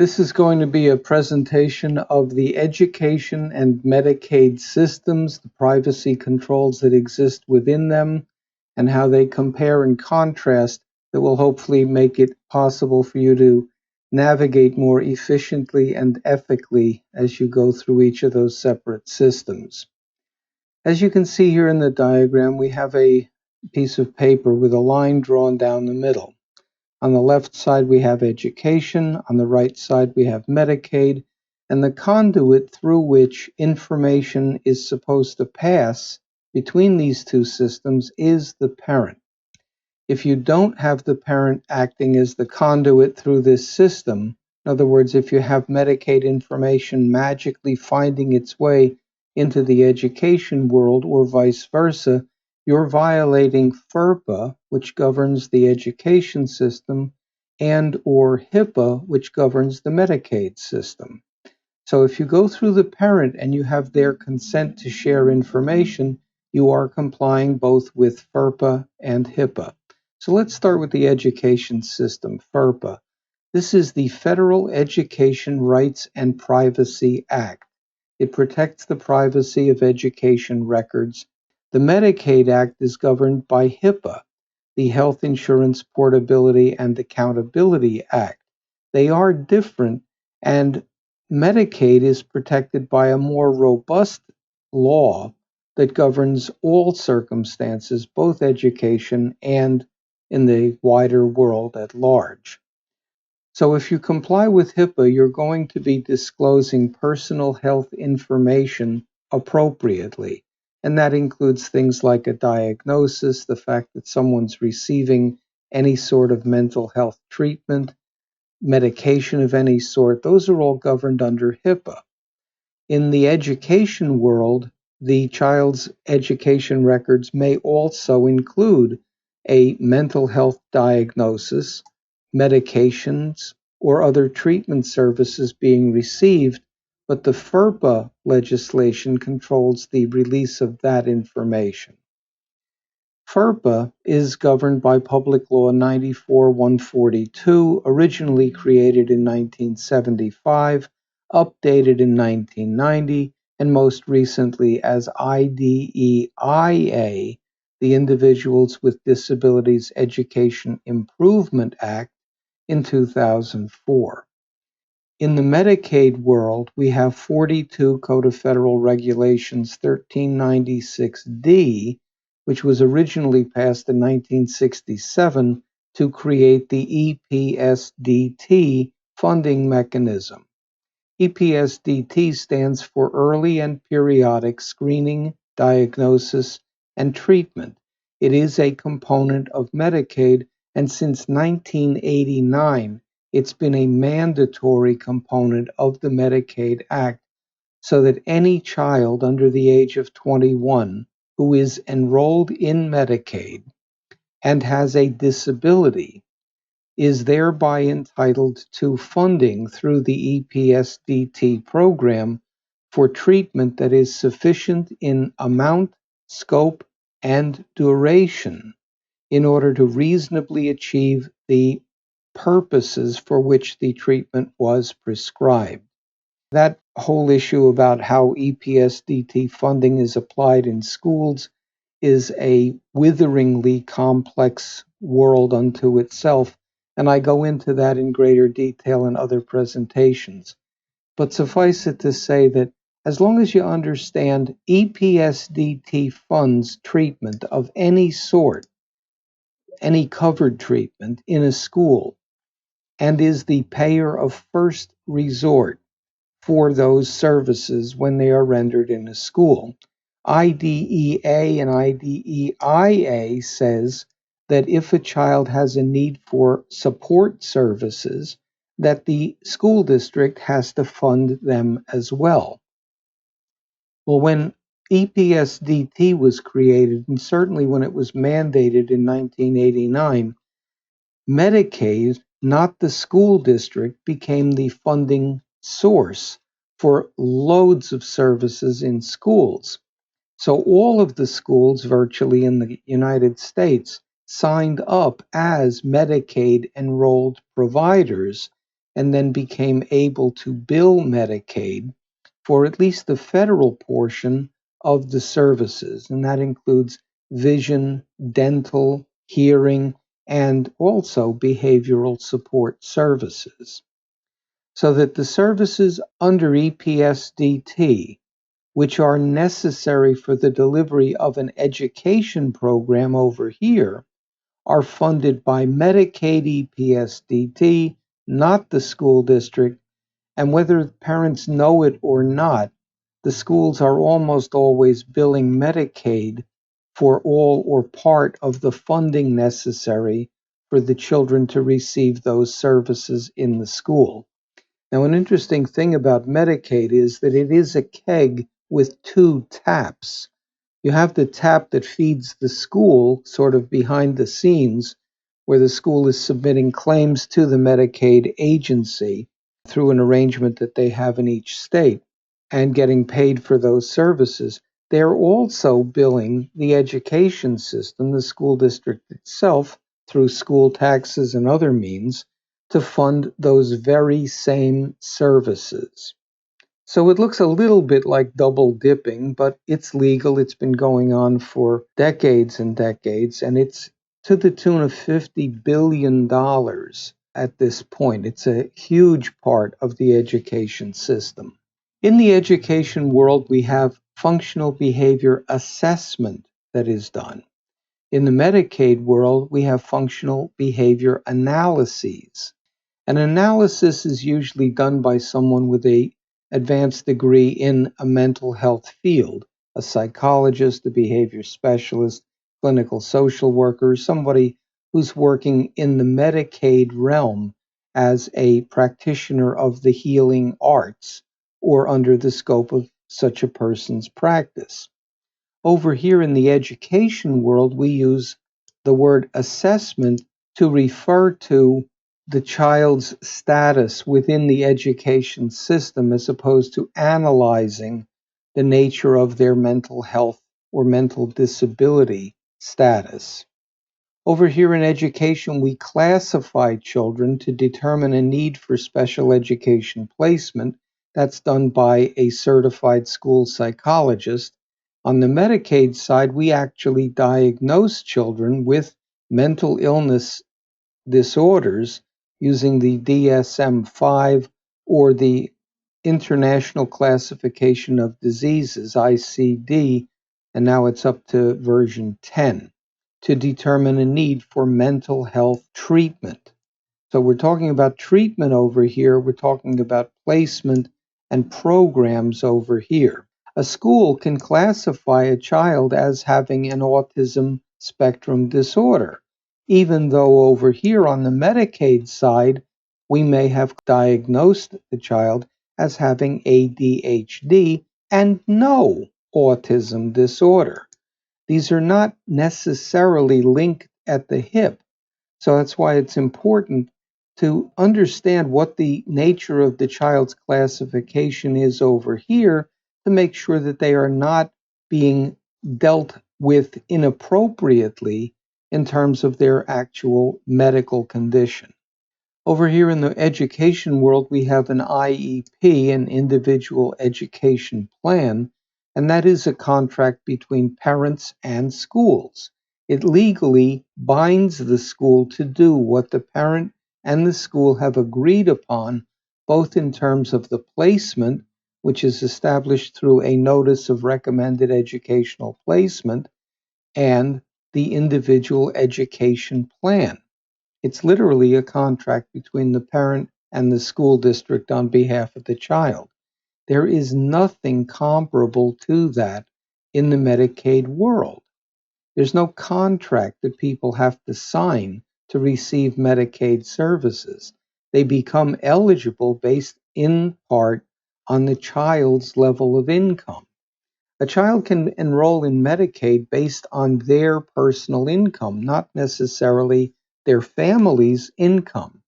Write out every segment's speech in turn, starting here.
This is going to be a presentation of the education and Medicaid systems, the privacy controls that exist within them, and how they compare and contrast that will hopefully make it possible for you to navigate more efficiently and ethically as you go through each of those separate systems. As you can see here in the diagram, we have a piece of paper with a line drawn down the middle. On the left side, we have education. On the right side, we have Medicaid. And the conduit through which information is supposed to pass between these two systems is the parent. If you don't have the parent acting as the conduit through this system, in other words, if you have Medicaid information magically finding its way into the education world or vice versa, you're violating FERPA, which governs the education system, and or HIPAA, which governs the Medicaid system. So if you go through the parent and you have their consent to share information, you are complying both with FERPA and HIPAA. So let's start with the education system, FERPA. This is the Federal Education Rights and Privacy Act. It protects the privacy of education records. The Medicaid Act is governed by HIPAA, the Health Insurance Portability and Accountability Act. They are different, and Medicaid is protected by a more robust law that governs all circumstances, both education and in the wider world at large. So if you comply with HIPAA, you're going to be disclosing personal health information appropriately. And that includes things like a diagnosis, the fact that someone's receiving any sort of mental health treatment, medication of any sort. Those are all governed under HIPAA. In the education world, the child's education records may also include a mental health diagnosis, medications, or other treatment services being received, but the FERPA legislation controls the release of that information. FERPA is governed by Public Law 94-142, originally created in 1975, updated in 1990, and most recently as IDEIA, the Individuals with Disabilities Education Improvement Act, in 2004. In the Medicaid world, we have 42 Code of Federal Regulations 1396D, which was originally passed in 1967 to create the EPSDT funding mechanism. EPSDT stands for Early and Periodic Screening, Diagnosis, and Treatment. It is a component of Medicaid, and since 1989, it's been a mandatory component of the Medicaid Act so that any child under the age of 21 who is enrolled in Medicaid and has a disability is thereby entitled to funding through the EPSDT program for treatment that is sufficient in amount, scope, and duration in order to reasonably achieve the purposes for which the treatment was prescribed. That whole issue about how EPSDT funding is applied in schools is a witheringly complex world unto itself, and I go into that in greater detail in other presentations. But suffice it to say that as long as you understand EPSDT funds treatment of any sort, any covered treatment in a school, and is the payer of first resort for those services when they are rendered in a school. IDEA and IDEIA says that if a child has a need for support services, that the school district has to fund them as well. Well, when EPSDT was created, and certainly when it was mandated in 1989, Medicaid, not the school district, became the funding source for loads of services in schools. So all of the schools virtually in the United States signed up as Medicaid enrolled providers, and then became able to bill Medicaid for at least the federal portion of the services, and that includes vision, dental, hearing, and also behavioral support services. So that the services under EPSDT, which are necessary for the delivery of an education program over here, are funded by Medicaid EPSDT, not the school district, and whether parents know it or not, the schools are almost always billing Medicaid for all or part of the funding necessary for the children to receive those services in the school. Now, an interesting thing about Medicaid is that it is a keg with two taps. You have the tap that feeds the school, sort of behind the scenes, where the school is submitting claims to the Medicaid agency through an arrangement that they have in each state and getting paid for those services. They're also billing the education system, the school district itself, through school taxes and other means to fund those very same services. So it looks a little bit like double dipping, but it's legal. It's been going on for decades and decades, and it's to the tune of $50 billion at this point. It's a huge part of the education system. In the education world, we have functional behavior assessment that is done. In the Medicaid world, we have functional behavior analyses. An analysis is usually done by someone with an advanced degree in a mental health field, a psychologist, a behavior specialist, clinical social worker, somebody who's working in the Medicaid realm as a practitioner of the healing arts or under the scope of such a person's practice. Over here in the education world, we use the word assessment to refer to the child's status within the education system as opposed to analyzing the nature of their mental health or mental disability status. Over here in education, we classify children to determine a need for special education placement. That's done by a certified school psychologist. On the Medicaid side, we actually diagnose children with mental illness disorders using the DSM-5 or the International Classification of Diseases, ICD, and now it's up to version 10, to determine a need for mental health treatment. So we're talking about treatment over here, we're talking about placement and programs over here. A school can classify a child as having an autism spectrum disorder, even though over here on the Medicaid side, we may have diagnosed the child as having ADHD and no autism disorder. These are not necessarily linked at the hip. So that's why it's important to understand what the nature of the child's classification is over here to make sure that they are not being dealt with inappropriately in terms of their actual medical condition. Over here in the education world, we have an IEP, an individual education plan, and that is a contract between parents and schools. It legally binds the school to do what the parent and the school have agreed upon, both in terms of the placement, which is established through a notice of recommended educational placement, and the individual education plan. It's literally a contract between the parent and the school district on behalf of the child. There is nothing comparable to that in the Medicaid world. There's no contract that people have to sign to receive Medicaid services. They become eligible based in part on the child's level of income. A child can enroll in Medicaid based on their personal income, not necessarily their family's income.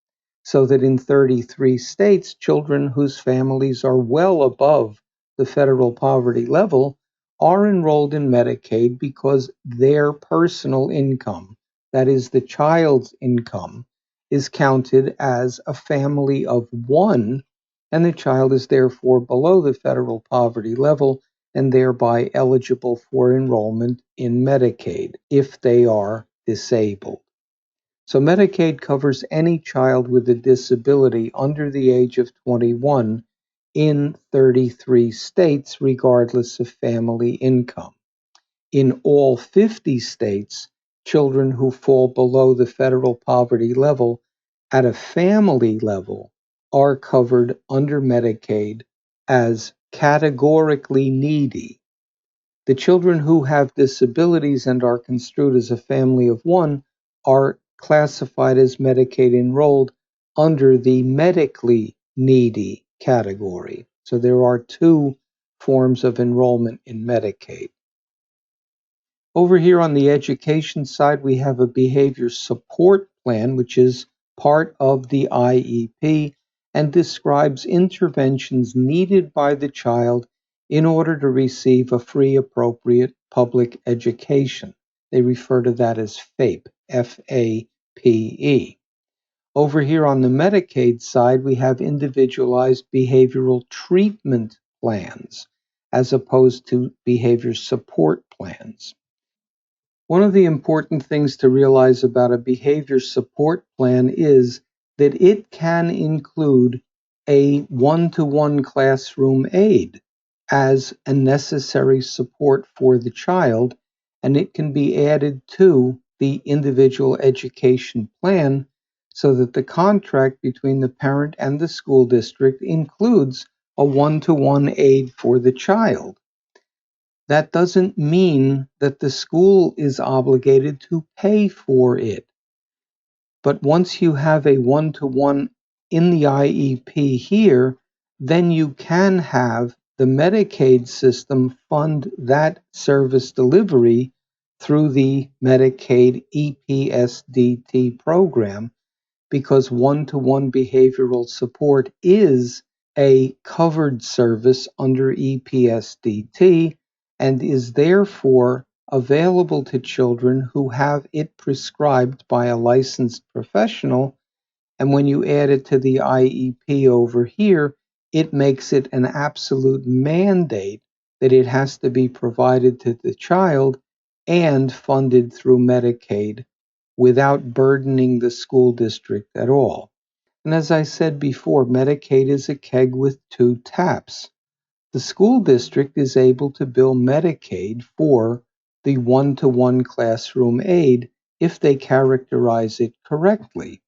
So that in 33 states, children whose families are well above the federal poverty level are enrolled in Medicaid because their personal income, that is the child's income, is counted as a family of one, and the child is therefore below the federal poverty level and thereby eligible for enrollment in Medicaid if they are disabled. So Medicaid covers any child with a disability under the age of 21 in 33 states, regardless of family income. In all 50 states, children who fall below the federal poverty level at a family level are covered under Medicaid as categorically needy. The children who have disabilities and are construed as a family of one are classified as Medicaid enrolled under the medically needy category. So there are two forms of enrollment in Medicaid. Over here on the education side, we have a behavior support plan, which is part of the IEP and describes interventions needed by the child in order to receive a free, appropriate public education. They refer to that as FAPE, F-A-P-E. Over here on the Medicaid side, we have individualized behavioral treatment plans as opposed to behavior support plans. One of the important things to realize about a behavior support plan is that it can include a one-to-one classroom aide as a necessary support for the child, and it can be added to the individual education plan so that the contract between the parent and the school district includes a one-to-one aide for the child. That doesn't mean that the school is obligated to pay for it. But once you have a one-to-one in the IEP here, then you can have the Medicaid system fund that service delivery through the Medicaid EPSDT program, because one-to-one behavioral support is a covered service under EPSDT and is therefore available to children who have it prescribed by a licensed professional. And when you add it to the IEP over here, it makes it an absolute mandate that it has to be provided to the child and funded through Medicaid without burdening the school district at all. And as I said before, Medicaid is a keg with two taps. The school district is able to bill Medicaid for the one-to-one classroom aid if they characterize it correctly.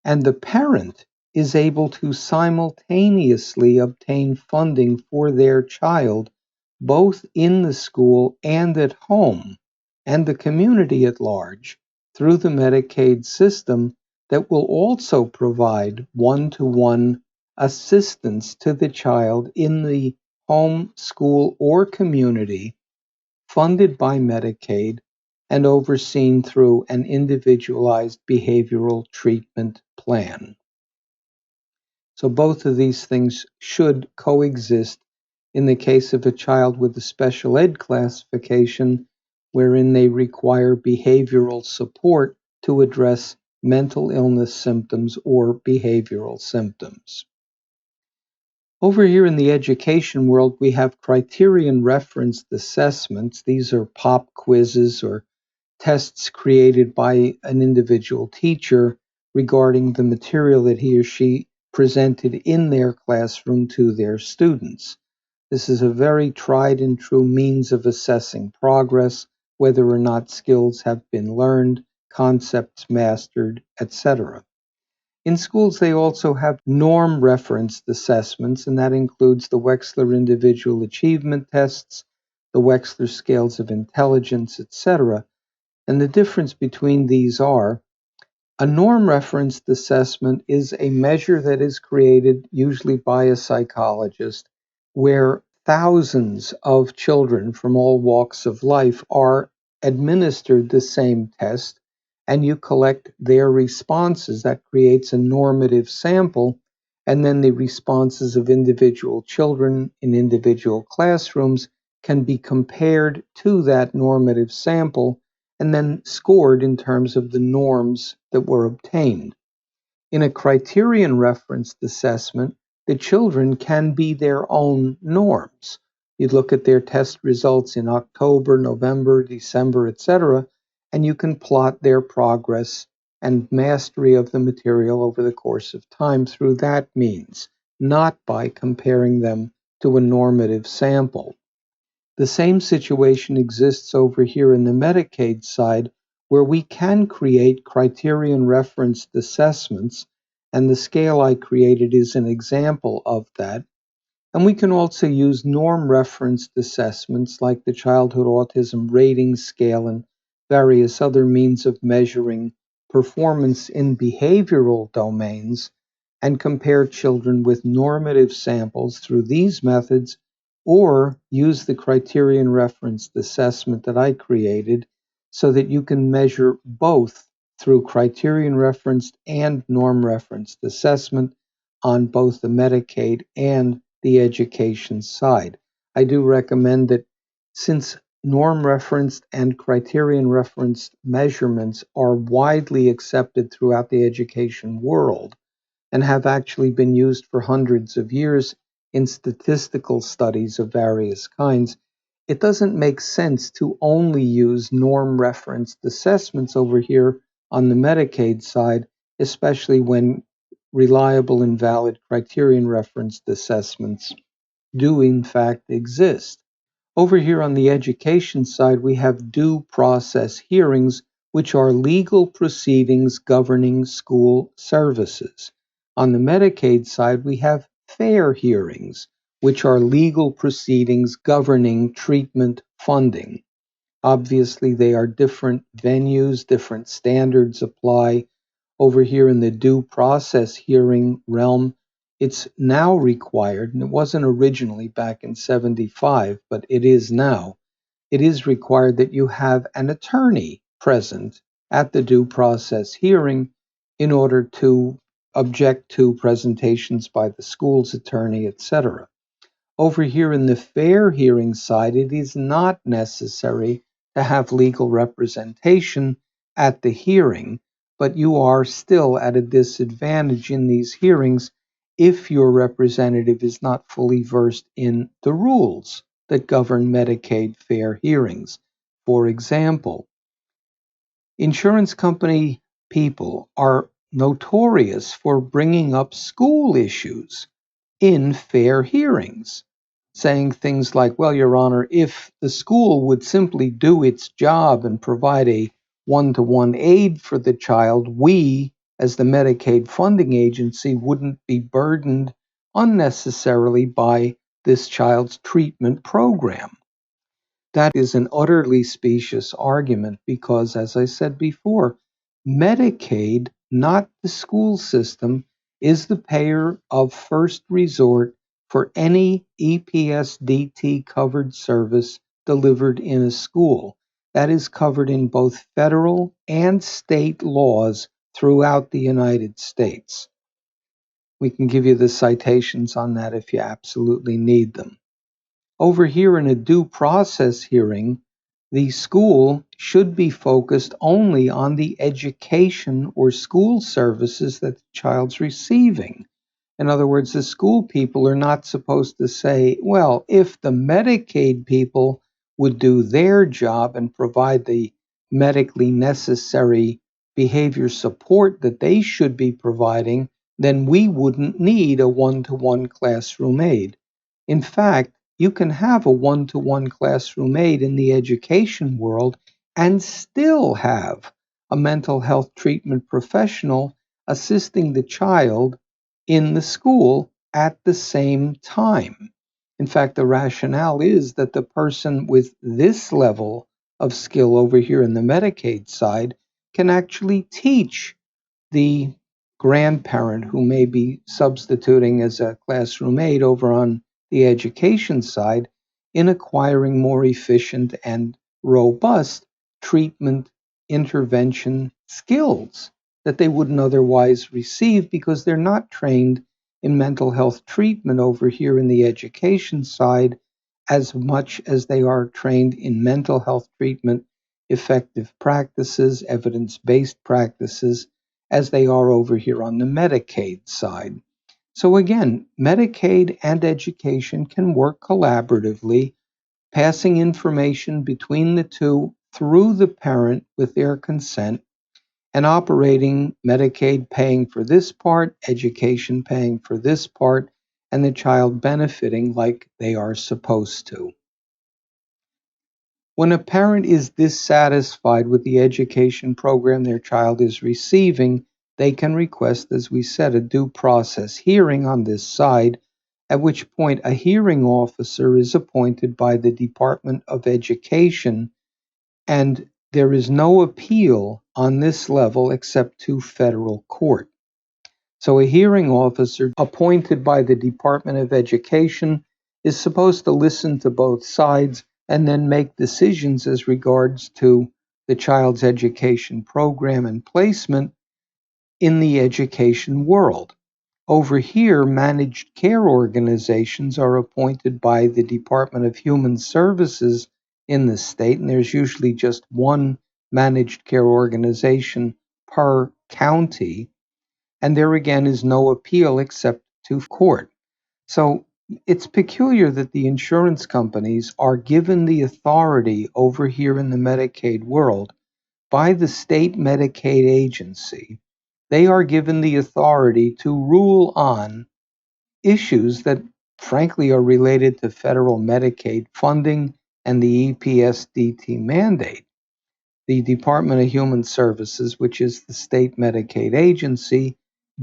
And the parent is able to simultaneously obtain funding for their child, both in the school and at home, and the community at large, through the Medicaid system that will also provide one-to-one assistance to the child in the home, school, or community, funded by Medicaid and overseen through an individualized behavioral treatment plan. So both of these things should coexist in the case of a child with a special ed classification, wherein they require behavioral support to address mental illness symptoms or behavioral symptoms. Over here in the education world, we have Criterion referenced assessments. These are pop quizzes or tests created by an individual teacher regarding the material that he or she presented in their classroom to their students. This is a very tried and true means of assessing progress, whether or not skills have been learned, concepts mastered, etc. In schools, they also have norm-referenced assessments, and that includes the Wechsler Individual Achievement Tests, the Wechsler Scales of Intelligence, etc. And the difference between these are, a norm-referenced assessment is a measure that is created usually by a psychologist, where thousands of children from all walks of life are administered the same test, and you collect their responses. That creates a normative sample, and then the responses of individual children in individual classrooms can be compared to that normative sample and then scored in terms of the norms that were obtained. In a criterion referenced assessment, the children can be their own norms. You look at their test results in October, November, December, etc., and you can plot their progress and mastery of the material over the course of time through that means, not by comparing them to a normative sample. The same situation exists over here in the Medicaid side, where we can create criterion referenced assessments, and the scale I created is an example of that. And we can also use norm referenced assessments like the Childhood Autism Rating Scale and various other means of measuring performance in behavioral domains, and compare children with normative samples through these methods, or use the criterion referenced assessment that I created so that you can measure both through criterion referenced and norm referenced assessment on both the Medicaid and the education side. I do recommend that, since norm referenced and criterion referenced measurements are widely accepted throughout the education world and have actually been used for hundreds of years in statistical studies of various kinds, it doesn't make sense to only use norm referenced assessments over here on the Medicaid side, especially when reliable and valid criterion referenced assessments do in fact exist. Over here on the education side, we have due process hearings, which are legal proceedings governing school services. On the Medicaid side, we have fair hearings, which are legal proceedings governing treatment funding. Obviously, they are different venues, different standards apply. Over here in the due process hearing realm, it's now required, and it wasn't originally back in 75, but it is now. It is required that you have an attorney present at the due process hearing in order to object to presentations by the school's attorney, etc. Over here in the fair hearing side, it is not necessary to have legal representation at the hearing, but you are still at a disadvantage in these hearings if your representative is not fully versed in the rules that govern Medicaid fair hearings. For example, insurance company people are notorious for bringing up school issues in fair hearings, saying things like, well, Your Honor, if the school would simply do its job and provide a one-to-one aid for the child, we, as the Medicaid funding agency, wouldn't be burdened unnecessarily by this child's treatment program. That is an utterly specious argument because, as I said before, Medicaid, not the school system, is the payer of first resort for any EPSDT covered service delivered in a school. That is covered in both federal and state laws throughout the United States. We can give you the citations on that if you absolutely need them. Over here in a due process hearing, the school should be focused only on the education or school services that the child's receiving. In other words, the school people are not supposed to say, well, if the Medicaid people would do their job and provide the medically necessary behavior support that they should be providing, then we wouldn't need a one-to-one classroom aide. In fact, you can have a one-to-one classroom aide in the education world and still have a mental health treatment professional assisting the child in the school at the same time. In fact, the rationale is that the person with this level of skill over here in the Medicaid side can actually teach the grandparent who may be substituting as a classroom aide over on the education side in acquiring more efficient and robust treatment intervention skills that they wouldn't otherwise receive because they're not trained in mental health treatment over here in the education side as much as they are trained in mental health treatment, effective practices, evidence-based practices, as they are over here on the Medicaid side. So again, Medicaid and education can work collaboratively, passing information between the two through the parent with their consent, and operating Medicaid paying for this part, education paying for this part, and the child benefiting like they are supposed to. When a parent is dissatisfied with the education program their child is receiving, they can request, as we said, a due process hearing on this side, at which point a hearing officer is appointed by the Department of Education, and there is no appeal on this level except to federal court. So a hearing officer appointed by the Department of Education is supposed to listen to both sides and then make decisions as regards to the child's education program and placement in the education world. Over here, managed care organizations are appointed by the Department of Human Services in the state, and there's usually just one managed care organization per county, and there again is no appeal except to court. So it's peculiar that the insurance companies are given the authority over here in the Medicaid world by the state Medicaid agency. They are given the authority to rule on issues that frankly are related to federal Medicaid funding and the EPSDT mandate. The Department of Human Services, which is the state Medicaid agency,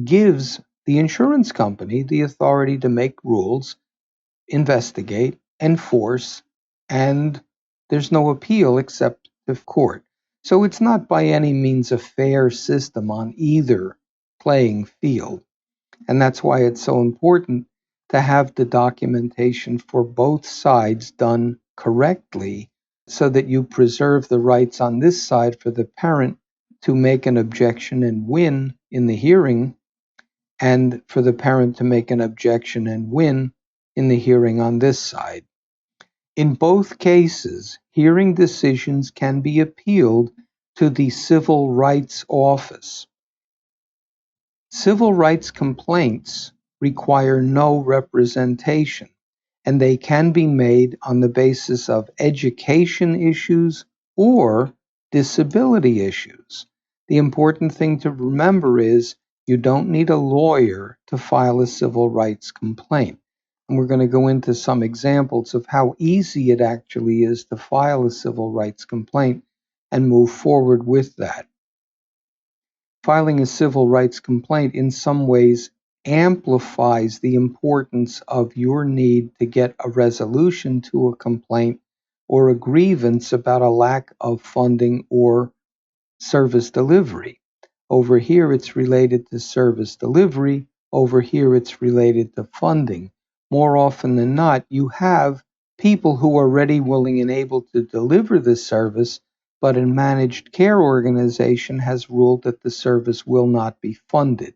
gives the insurance company the authority to make rules, investigate, enforce, and there's no appeal except to court. So it's not by any means a fair system on either playing field. And that's why it's so important to have the documentation for both sides done correctly so that you preserve the rights on this side for the parent to make an objection and win in the hearing, and for the parent to make an objection and win in the hearing on this side. In both cases, hearing decisions can be appealed to the Civil Rights Office. Civil rights complaints require no representation, and they can be made on the basis of education issues or disability issues. The important thing to remember is you don't need a lawyer to file a civil rights complaint. And we're going to go into some examples of how easy it actually is to file a civil rights complaint and move forward with that. Filing a civil rights complaint in some ways amplifies the importance of your need to get a resolution to a complaint or a grievance about a lack of funding or service delivery. Over here, it's related to service delivery. Over here, it's related to funding. More often than not, you have people who are ready, willing, and able to deliver the service, but a managed care organization has ruled that the service will not be funded.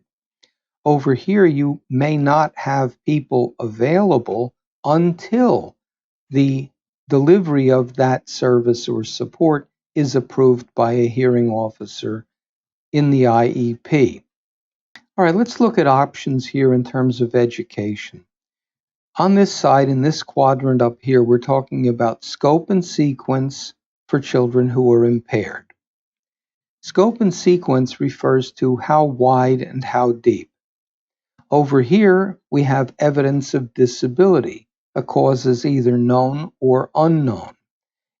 Over here, you may not have people available until the delivery of that service or support is approved by a hearing officer in the IEP. All right, let's look at options here in terms of education. On this side, in this quadrant up here, we're talking about scope and sequence for children who are impaired. Scope and sequence refers to how wide and how deep. Over here, we have evidence of disability. A cause is either known or unknown.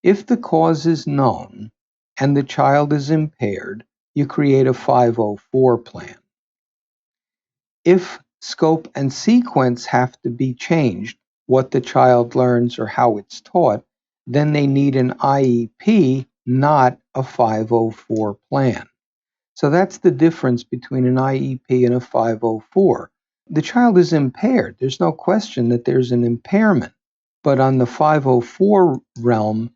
If the cause is known and the child is impaired, you create a 504 plan. If scope and sequence have to be changed, what the child learns or how it's taught, then they need an IEP, not a 504 plan. So that's the difference between an IEP and a 504. The child is impaired. There's no question that there's an impairment. But on the 504 realm,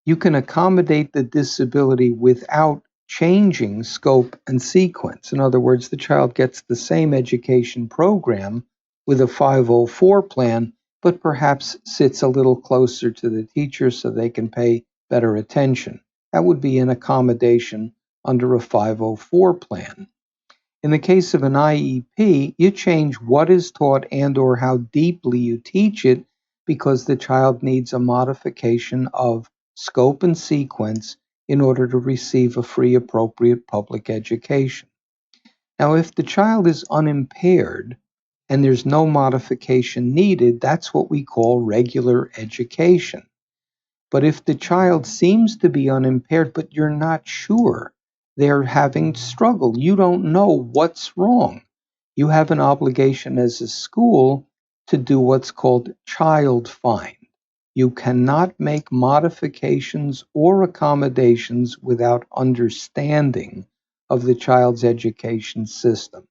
you can accommodate the disability without changing scope and sequence. In other words, the child gets the same education program with a 504 plan, but perhaps sits a little closer to the teacher so they can pay better attention. That would be an accommodation under a 504 plan. In the case of an IEP, you change what is taught and/or how deeply you teach it because the child needs a modification of scope and sequence in order to receive a free, appropriate public education. Now, if the child is unimpaired and there's no modification needed, that's what we call regular education. But if the child seems to be unimpaired, but you're not sure, they're having struggle, you don't know what's wrong, you have an obligation as a school to do what's called child find. You cannot make modifications or accommodations without understanding of the child's education system.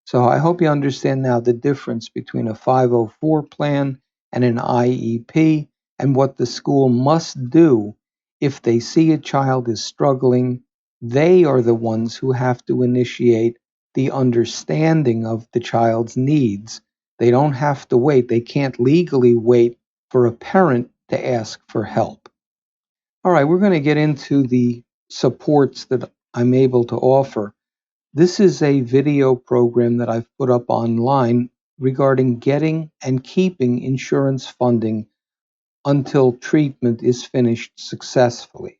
So I hope you understand now the difference between a 504 plan and an IEP and what the school must do if they see a child is struggling. They are the ones who have to initiate the understanding of the child's needs. They don't have to wait. They can't legally wait for a parent to ask for help. All right, we're going to get into the supports that I'm able to offer. This is a video program that I've put up online regarding getting and keeping insurance funding until treatment is finished successfully.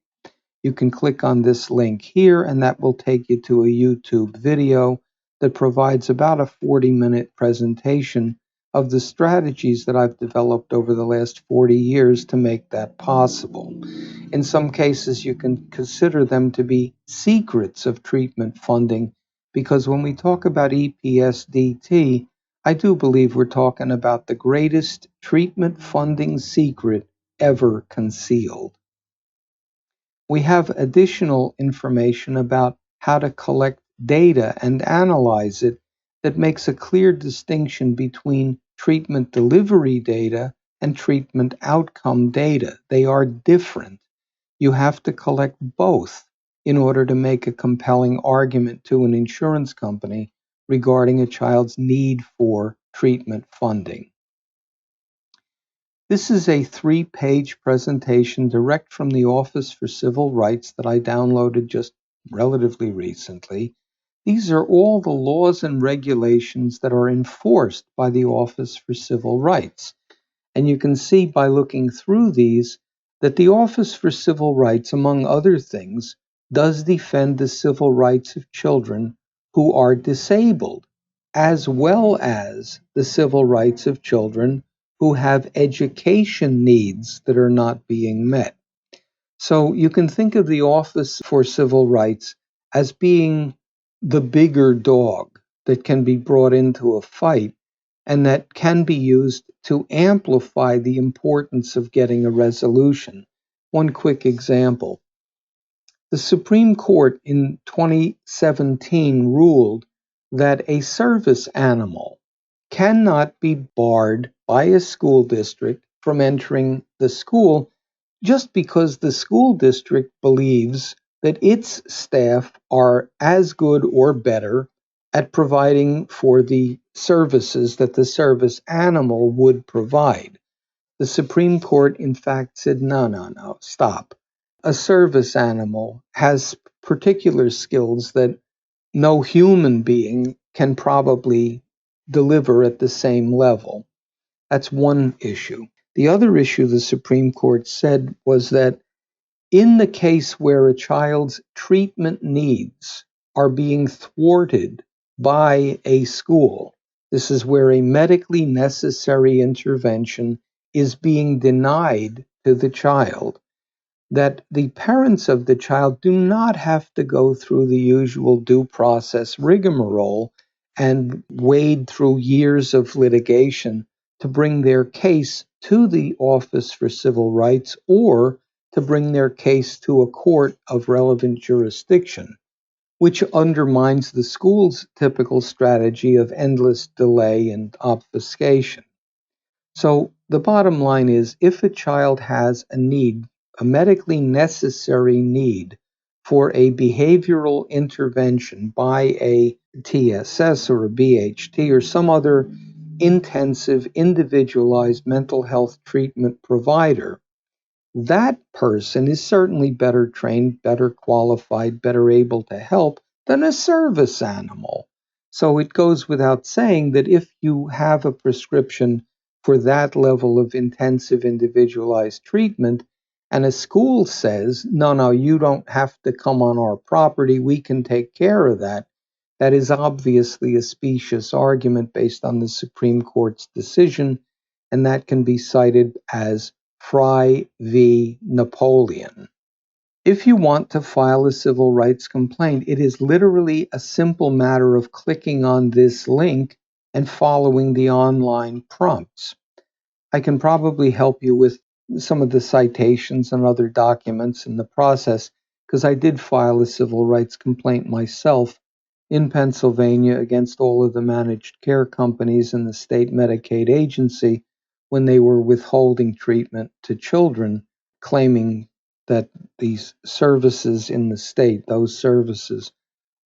You can click on this link here, and that will take you to a YouTube video that provides about a 40-minute presentation of the strategies that I've developed over the last 40 years to make that possible. In some cases, you can consider them to be secrets of treatment funding, because when we talk about EPSDT, I do believe we're talking about the greatest treatment funding secret ever concealed. We have additional information about how to collect data and analyze it that makes a clear distinction between treatment delivery data and treatment outcome data. They are different. You have to collect both in order to make a compelling argument to an insurance company regarding a child's need for treatment funding. This is a 3-page presentation direct from the Office for Civil Rights that I downloaded just relatively recently. These are all the laws and regulations that are enforced by the Office for Civil Rights. And you can see by looking through these that the Office for Civil Rights, among other things, does defend the civil rights of children who are disabled, as well as the civil rights of children who have education needs that are not being met. So you can think of the Office for Civil Rights as being the bigger dog that can be brought into a fight and that can be used to amplify the importance of getting a resolution. One quick example. The Supreme Court in 2017 ruled that a service animal cannot be barred by a school district from entering the school just because the school district believes that its staff are as good or better at providing for the services that the service animal would provide. The Supreme Court, in fact, said, no, stop. A service animal has particular skills that no human being can probably deliver at the same level. That's one issue. The other issue the Supreme Court said was that in the case where a child's treatment needs are being thwarted by a school, this is where a medically necessary intervention is being denied to the child, that the parents of the child do not have to go through the usual due process rigmarole and wade through years of litigation to bring their case to the Office for Civil Rights or to bring their case to a court of relevant jurisdiction, which undermines the school's typical strategy of endless delay and obfuscation. So the bottom line is, if a child has a need, a medically necessary need for a behavioral intervention by a TSS or a BHT or some other intensive, individualized mental health treatment provider, that person is certainly better trained, better qualified, better able to help than a service animal So it goes without saying that if you have a prescription for that level of intensive individualized treatment, and a school says, no, you don't have to come on our property, we can take care of that, that is obviously a specious argument based on the Supreme Court's decision, and that can be cited as Fry v. Napoleon. If you want to file a civil rights complaint, it is literally a simple matter of clicking on this link and following the online prompts. I can probably help you with some of the citations and other documents in the process, because I did file a civil rights complaint myself in Pennsylvania against all of the managed care companies and the state Medicaid agency when they were withholding treatment to children, claiming that these services in the state, those services,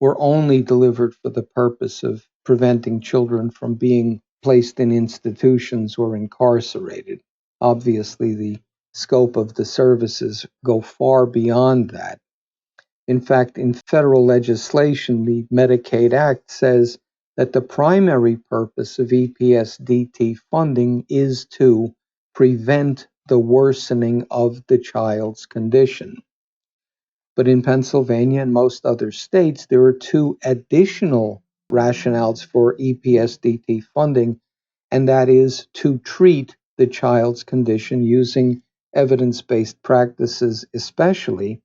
were only delivered for the purpose of preventing children from being placed in institutions or incarcerated. Obviously, the scope of the services go far beyond that. In fact, in federal legislation, the Medicaid Act says that the primary purpose of EPSDT funding is to prevent the worsening of the child's condition. But in Pennsylvania and most other states, there are two additional rationales for EPSDT funding, and that is to treat the child's condition using evidence-based practices especially.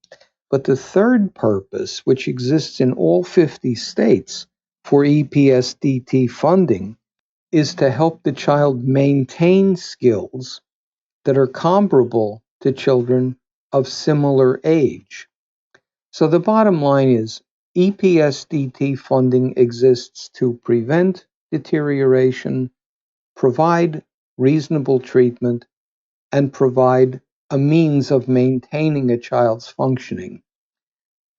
But the third purpose, which exists in all 50 states for EPSDT funding, is to help the child maintain skills that are comparable to children of similar age. So the bottom line is EPSDT funding exists to prevent deterioration, provide reasonable treatment, and provide a means of maintaining a child's functioning.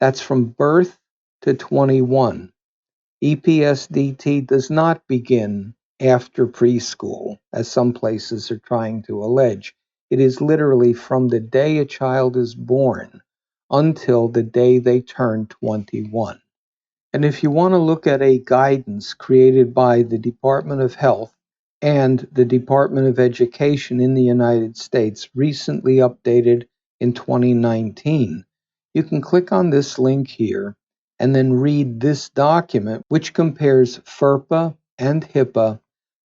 That's from birth to 21. EPSDT does not begin after preschool, as some places are trying to allege. It is literally from the day a child is born until the day they turn 21. And if you want to look at a guidance created by the Department of Health and the Department of Education in the United States, recently updated in 2019, you can click on this link here and then read this document, which compares FERPA and HIPAA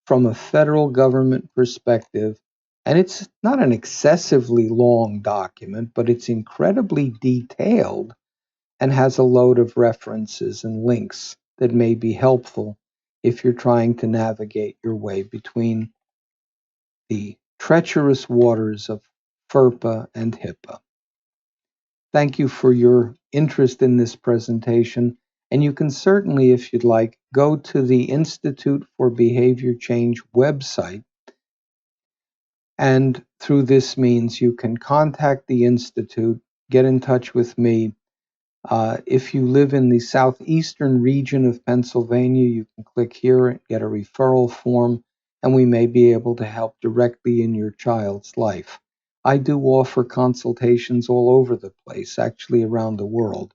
from a federal government perspective. And it's not an excessively long document, but it's incredibly detailed and has a load of references and links that may be helpful if you're trying to navigate your way between the treacherous waters of FERPA and HIPAA. Thank you for your interest in this presentation, and you can certainly, if you'd like, go to the Institute for Behavior Change website, and through this means you can contact the Institute, get in touch with me. If you live in the southeastern region of Pennsylvania, you can click here and get a referral form, and we may be able to help directly in your child's life. I do offer consultations all over the place, actually around the world,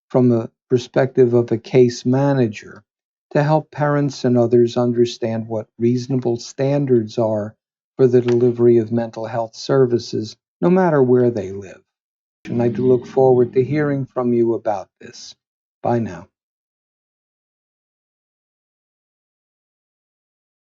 from the perspective of a case manager, to help parents and others understand what reasonable standards are for the delivery of mental health services, no matter where they live. And I do look forward to hearing from you about this. Bye now.